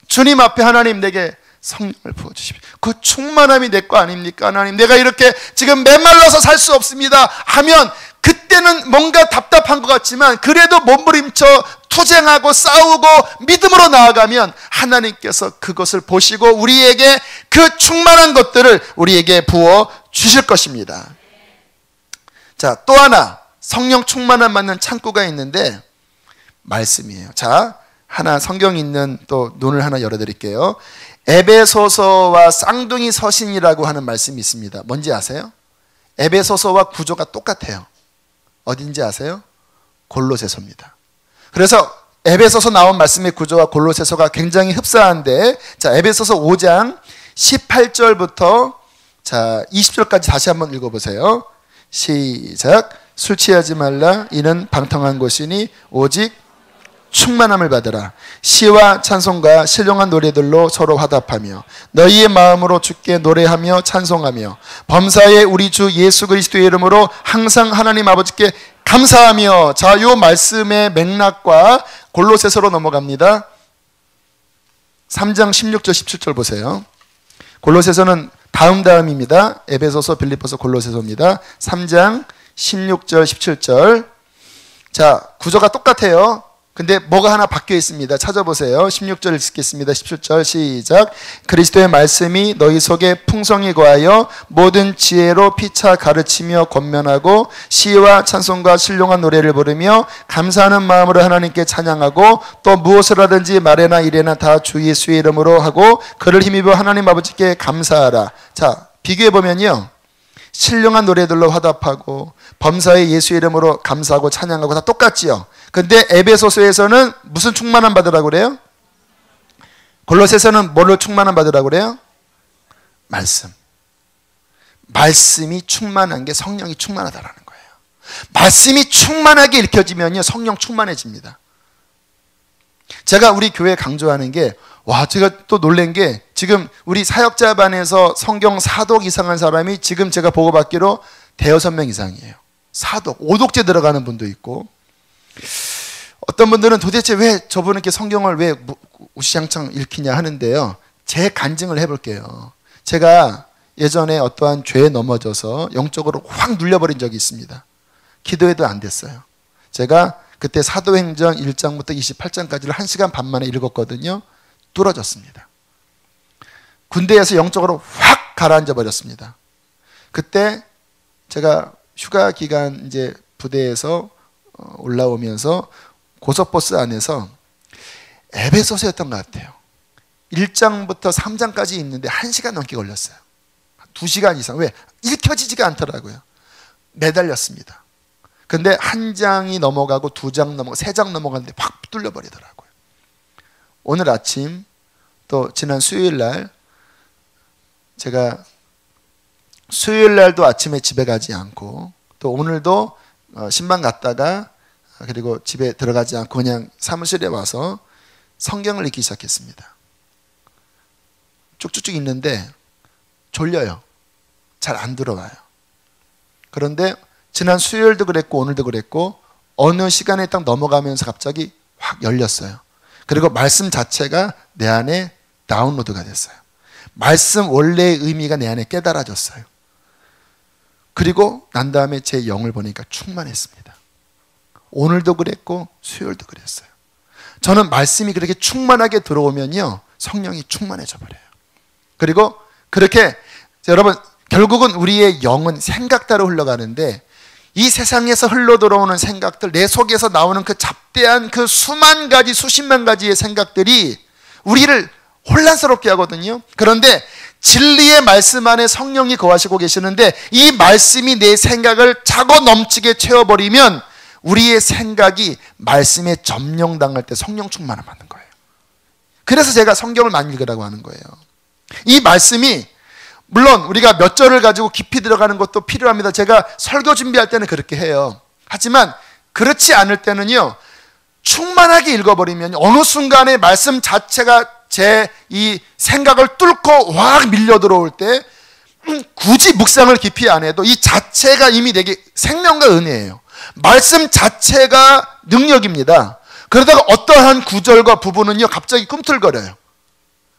주님 앞에 하나님 내게 성령을 부어주십시오. 그 충만함이 내 거 아닙니까? 하나님, 내가 이렇게 지금 메말라서 살 수 없습니다 하면 그때는 뭔가 답답한 것 같지만 그래도 몸부림쳐 투쟁하고 싸우고 믿음으로 나아가면 하나님께서 그것을 보시고 우리에게 그 충만한 것들을 우리에게 부어 주실 것입니다. 자, 또 하나 성령 충만함 받는 창구가 있는데 말씀이에요. 자, 하나 성경 있는 또 눈을 하나 열어드릴게요. 에베소서와 쌍둥이 서신이라고 하는 말씀이 있습니다. 뭔지 아세요? 에베소서와 구조가 똑같아요. 어딘지 아세요? 골로새서입니다. 그래서 에베소서 나온 말씀의 구조와 골로새서가 굉장히 흡사한데, 자, 에베소서 5장 18절부터 자 20절까지 다시 한번 읽어보세요. 시작. 술 취하지 말라. 이는 방탕한 것이니 오직 충만함을 받으라. 시와 찬송과 신령한 노래들로 서로 화답하며 너희의 마음으로 주께 노래하며 찬송하며 범사에 우리 주 예수 그리스도의 이름으로 항상 하나님 아버지께 감사하며. 자, 요 말씀의 맥락과 골로새서로 넘어갑니다. 3장 16절 17절 보세요. 골로새서는 다음입니다. 에베소서, 빌립보서, 골로새서입니다. 3장 16절 17절. 자, 구조가 똑같아요. 근데 뭐가 하나 바뀌어 있습니다. 찾아보세요. 16절 읽겠습니다. 17절 시작. 그리스도의 말씀이 너희 속에 풍성히 거하여 모든 지혜로 피차 가르치며 권면하고 시와 찬송과 신령한 노래를 부르며 감사하는 마음으로 하나님께 찬양하고 또 무엇을 하든지 말에나 이래나 다 주 예수의 이름으로 하고 그를 힘입어 하나님 아버지께 감사하라. 자, 비교해 보면요, 신령한 노래들로 화답하고 범사의 예수 이름으로 감사하고 찬양하고 다 똑같지요. 근데 에베소서에서는 무슨 충만함 받으라고 그래요? 골로새서는 뭘로 충만함 받으라고 그래요? 말씀. 말씀이 충만한 게 성령이 충만하다라는 거예요. 말씀이 충만하게 읽혀지면요, 성령 충만해집니다. 제가 우리 교회 강조하는 게, 와, 제가 또 놀란 게, 지금 우리 사역자반에서 성경 4독 이상한 사람이 지금 제가 보고받기로 5-6명 이상이에요. 4독, 5독째 들어가는 분도 있고, 어떤 분들은 도대체 왜 저분께 성경을 왜 우시장창 읽히냐 하는데요, 제 간증을 해볼게요. 제가 예전에 어떠한 죄에 넘어져서 영적으로 확 눌려버린 적이 있습니다. 기도해도 안 됐어요. 제가 그때 사도행전 1장부터 28장까지를 1시간 반 만에 읽었거든요. 뚫어졌습니다. 군대에서 영적으로 확 가라앉아 버렸습니다. 그때 제가 휴가 기간 이제 부대에서 올라오면서 고속버스 안에서 에베소서였던 것 같아요. 1장부터 3장까지 있는데 1시간 넘게 걸렸어요. 2시간 이상. 왜? 읽혀지지가 않더라고요. 매달렸습니다. 근데 1장이 넘어가고 2장 넘어가고 3장 넘어갔는데 확 뚫려버리더라고요. 오늘 아침 또 지난 수요일날 제가 수요일날도 아침에 집에 가지 않고 또 오늘도 신방 갔다가 그리고 집에 들어가지 않고 그냥 사무실에 와서 성경을 읽기 시작했습니다. 쭉쭉쭉 읽는데 졸려요. 잘 안 들어와요. 그런데 지난 수요일도 그랬고 오늘도 그랬고 어느 시간에 딱 넘어가면서 갑자기 확 열렸어요. 그리고 말씀 자체가 내 안에 다운로드가 됐어요. 말씀 원래의 의미가 내 안에 깨달아졌어요. 그리고 난 다음에 제 영을 보니까 충만했습니다. 오늘도 그랬고 수요일도 그랬어요. 저는 말씀이 그렇게 충만하게 들어오면요, 성령이 충만해져 버려요. 그리고 그렇게 여러분, 결국은 우리의 영은 생각 따라 흘러가는데 이 세상에서 흘러 들어오는 생각들, 내 속에서 나오는 그 잡대한 그 수만 가지 수십만 가지의 생각들이 우리를 혼란스럽게 하거든요. 그런데 진리의 말씀 안에 성령이 거하시고 계시는데 이 말씀이 내 생각을 차고 넘치게 채워버리면 우리의 생각이 말씀에 점령당할 때 성령 충만을 받는 거예요. 그래서 제가 성경을 많이 읽으라고 하는 거예요. 이 말씀이 물론 우리가 몇 절을 가지고 깊이 들어가는 것도 필요합니다. 제가 설교 준비할 때는 그렇게 해요. 하지만 그렇지 않을 때는요, 충만하게 읽어버리면 어느 순간에 말씀 자체가 제 이 생각을 뚫고 확 밀려 들어올 때 굳이 묵상을 깊이 안 해도 이 자체가 이미 내게 생명과 은혜예요. 말씀 자체가 능력입니다. 그러다가 어떠한 구절과 부분은요 갑자기 꿈틀거려요.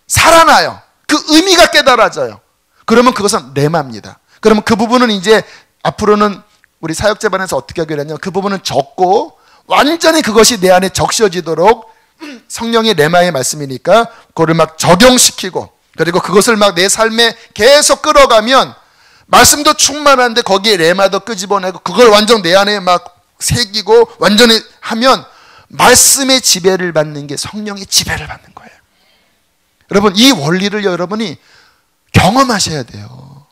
살아나요. 그 의미가 깨달아져요. 그러면 그것은 레마입니다. 그러면 그 부분은 이제 앞으로는 우리 사역제반에서 어떻게 하기로 했냐면 그 부분은 적고 완전히 그것이 내 안에 적셔지도록 성령의 레마의 말씀이니까 그거를 막 적용시키고 그리고 그것을 막 내 삶에 계속 끌어가면 말씀도 충만한데 거기에 레마도 끄집어내고 그걸 완전 내 안에 막 새기고 완전히 하면 말씀의 지배를 받는 게 성령의 지배를 받는 거예요. 여러분 이 원리를 여러분이 경험하셔야 돼요.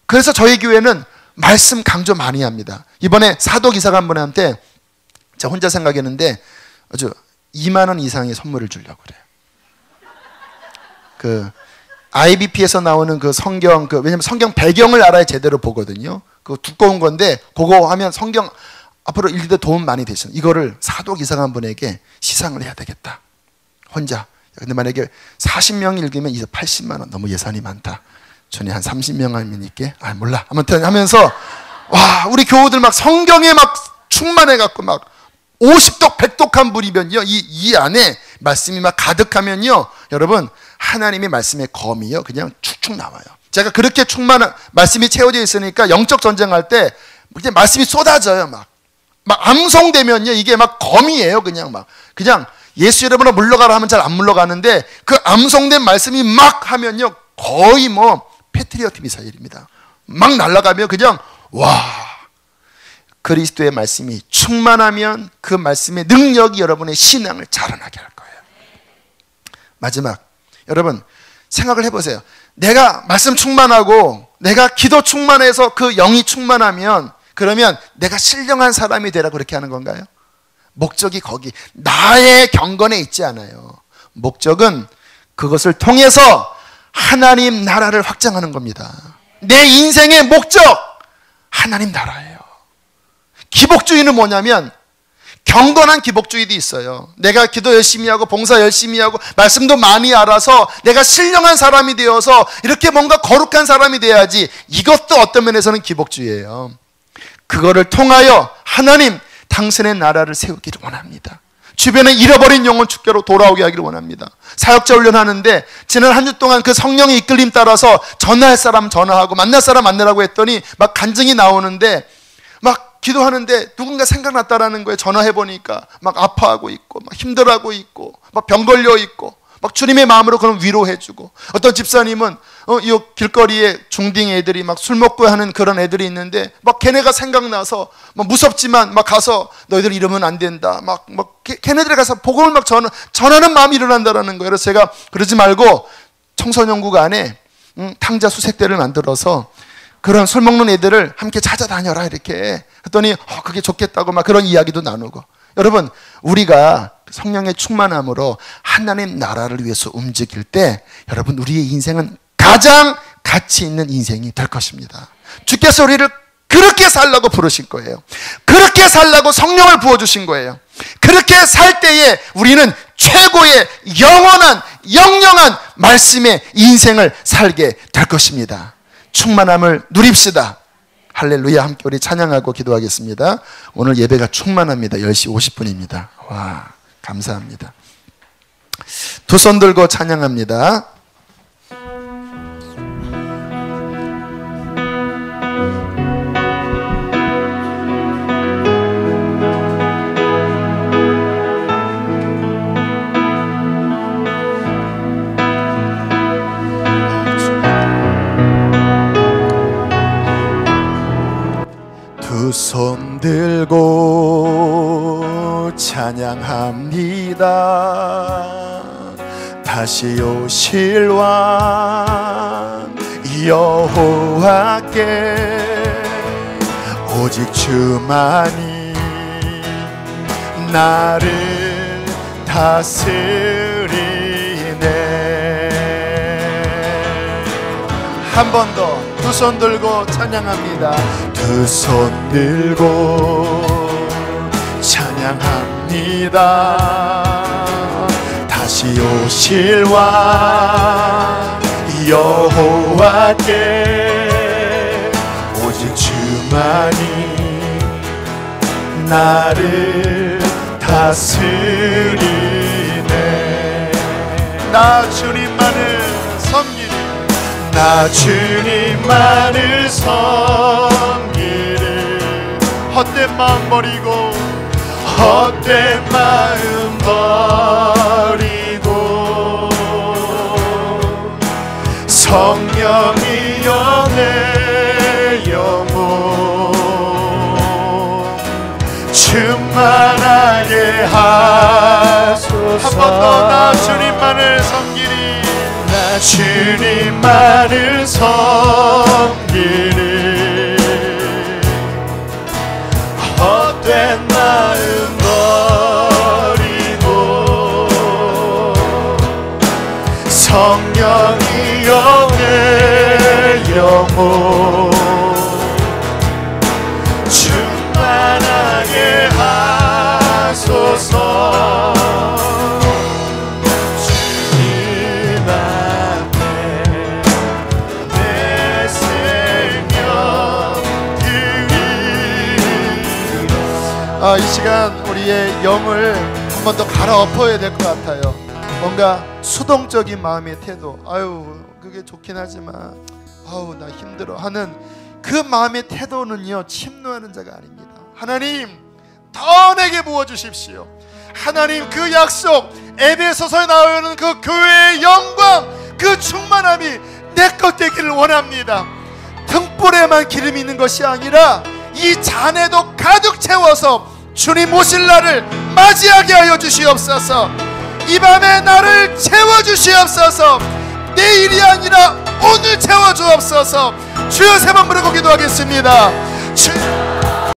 그래서 저희 교회는 말씀 강조 많이 합니다. 이번에 사도기사가 한 분한테 제가 혼자 생각했는데 아주 2만 원 이상의 선물을 주려고 그래요. 그 IBP에서 나오는 그 성경 왜냐면 성경 배경을 알아야 제대로 보거든요. 그 두꺼운 건데 그거 하면 성경 앞으로 읽는데 도움 많이 되시는 이거를 사도기사가 한 분에게 시상을 해야 되겠다. 혼자. 근데 만약에 40명 읽으면 이제 80만 원 너무 예산이 많다. 전에 한 30명 하면 있게 몰라. 아무튼 하면서 와 우리 교우들 막 성경에 막 충만해갖고 막 50독 100독한 분이면요 이 안에 말씀이 막 가득하면요 여러분 하나님의 말씀의 검이요 그냥 축축 나와요. 제가 그렇게 충만한 말씀이 채워져 있으니까 영적 전쟁할 때 그냥 말씀이 쏟아져요. 막 암송되면요 이게 막 검이에요. 그냥 예수 이름으로 물러가라 하면 잘 안 물러가는데 그 암송된 말씀이 막 하면요 거의 뭐 패트리어트 미사일입니다. 막 날아가면 그냥 와 그리스도의 말씀이 충만하면 그 말씀의 능력이 여러분의 신앙을 자라나게 할 거예요. 마지막 여러분 생각을 해보세요. 내가 말씀 충만하고 내가 기도 충만해서 그 영이 충만하면 그러면 내가 신령한 사람이 되라 그렇게 하는 건가요? 목적이 거기 나의 경건에 있지 않아요. 목적은 그것을 통해서 하나님 나라를 확장하는 겁니다. 내 인생의 목적 하나님 나라예요. 기복주의는 뭐냐면 경건한 기복주의도 있어요. 내가 기도 열심히 하고 봉사 열심히 하고 말씀도 많이 알아서 내가 신령한 사람이 되어서 이렇게 뭔가 거룩한 사람이 돼야지. 이것도 어떤 면에서는 기복주의예요. 그거를 통하여 하나님 당신의 나라를 세우기를 원합니다. 주변에 잃어버린 영혼 축제로 돌아오게 하기를 원합니다. 사역자 훈련하는데 지난 한 주 동안 그 성령의 이끌림 따라서 전화할 사람 전화하고 만날 사람 만나라고 했더니 막 간증이 나오는데 막 기도하는데 누군가 생각났다라는 거예요. 전화해보니까 막 아파하고 있고 막 힘들어하고 있고 막 병 걸려 있고 막 주님의 마음으로 그런 위로해주고 어떤 집사님은 이 길거리에 중딩 애들이 막 술 먹고 하는 그런 애들이 있는데 막 걔네가 생각나서 막 무섭지만 막 가서 너희들 이러면 안 된다 막 걔네들이 가서 복음을 막 전하는 마음이 일어난다라는 거예요. 그래서 제가 그러지 말고 청소년국 안에 탕자 수색대를 만들어서 그런 술 먹는 애들을 함께 찾아다녀라 이렇게 했더니 그게 좋겠다고 막 그런 이야기도 나누고. 여러분 우리가 성령의 충만함으로 하나님 나라를 위해서 움직일 때 여러분 우리의 인생은 가장 가치 있는 인생이 될 것입니다. 주께서 우리를 그렇게 살라고 부르신 거예요. 그렇게 살라고 성령을 부어주신 거예요. 그렇게 살 때에 우리는 최고의 영원한 영영한 말씀의 인생을 살게 될 것입니다. 충만함을 누립시다. 할렐루야. 함께 우리 찬양하고 기도하겠습니다. 오늘 예배가 충만합니다. 10시 50분입니다. 와 감사합니다. 두 손 들고 찬양합니다. 두 손 들고 찬양합니다. 다시 오실 왕 여호와께 오직 주만이 나를 다스리네. 한 번 더 두 손 들고 찬양합니다. 두 손 들고 찬양합니다. 다시 오실 왕 여호와께 오직 주만이 나를 다스리네. 나 주님만을 섬기리. 나 주님만을 섬기리. 헛된 마음 버리고 헛된 마음 버리고 성령이여 내 영혼 충만하게 하소서. 한 번 더 나 주님만을 섬기리. 나 주님만을 섬기리. 헛된 마음 버리고 성령이여 내 영혼 충만하게 하소서. 주님 앞에 내 생명 드리리. 이 시간 우리의 영을 한 번 더 갈아엎어야 될 것 같아요. 뭔가 수동적인 마음의 태도, 아유 그게 좋긴 하지만 아우 나 힘들어 하는 그 마음의 태도는요 침노하는 자가 아닙니다. 하나님 더 내게 부어주십시오. 하나님 그 약속, 에베소서에 나오는 그 교회의 영광, 그 충만함이 내 것 되기를 원합니다. 등불에만 기름이 있는 것이 아니라 이 잔에도 가득 채워서 주님 오실 날을 맞이하게 하여 주시옵소서. 이 밤에 나를 채워주시옵소서. 내일이 아니라 오늘 채워주옵소서. 주여 세 번 부르고 기도하겠습니다. 주여